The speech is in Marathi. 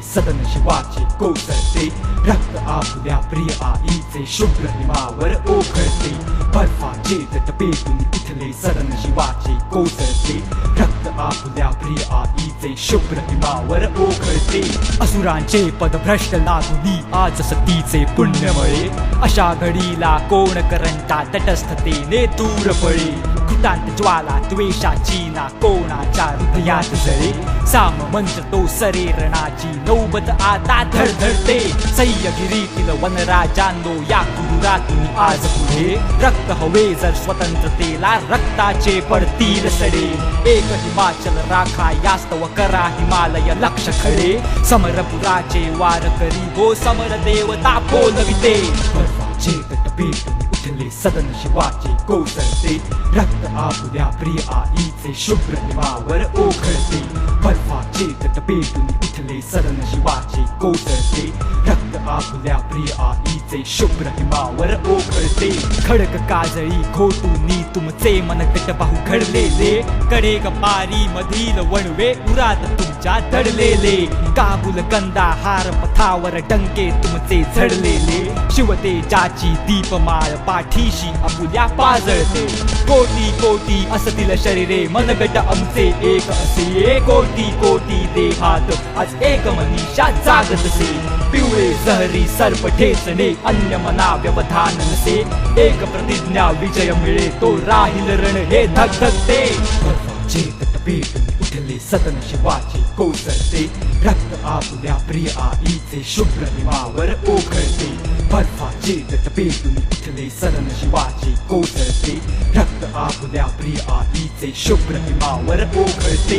सदन शिवाचे कोसळते, रक्त आपल्या प्रिय आईचे शुभ्र हिमावर ओघळते, बर्फाचे तट पेटून इथले सदन शिवाचे कोसळते, रक्त आपल्या प्रिय आईचे शुभ्र हिमावर ओघळते। असुरांचे पदभ्रष्ट लागुनी आज सतीचे पुण्यमळे, अशा घडीला कोण करंटा तटस्थतेने दूर पळे, कृतांत ज्वाला द्वेषाची ना कोणाच्या हृदयात जळे, साम मंत्र तो सरे रणाची नौबत आता धडधडते, सह्यगिरीतील वनराजांनो या क्रूरातून आज पुढे, रक्त हवे जर स्वतंत्रतेला रक्ताचे पडतील सडे, एक हिमाचल राखा यास्तव करा हिमालय लक्ष खडे, समरपुराचे वार करी हो समर देवता बोलविते, बर्फाचे तट पेटून उठले सदन शिवाचे कोसळते, रक्त आपल्या प्रिय आईचे शुभ्र हिमावर ओघळते, बर्फाचे तट पेटून उठले सदन शिवाचे कोसळते, रक्त आपल्या प्रिय आईचे शुभ्र हिमावर ओघळते। खडक काजळी खोटूनी तुमचे मनगट बाहू घडलेले, कडेग पारी मधील वणवे उरात तुमच्या दडलेले, काबुल कंदाहार पथावर डंके तुमचे झडलेले, शिवतेजाची दीपमाळ पाठीशी आपुल्या पाजळते, कोटी कोटी असतील शरीरे मनगट आमचे एक असे, कोटी कोटी देहात आज एक मनीषा जागत असे, पिवळे जहरी सर्प ठेचणे अन्य मना व्यवधान नसे, एक प्रतिज्ञा विजय मिळे तो राहील रण हे धगधगते, बर्फाचे तट पेटून उठले सदन शिवाचे कोसळते, रक्त आपल्या प्रिय आईचे शुभ्र हिमावर ओघळते, बर्फाचे तट पेटून उठले सदन शिवाचे कोसळते, रक्त आपल्या प्रिय आईचे शुभ्र हिमावर ओघळते।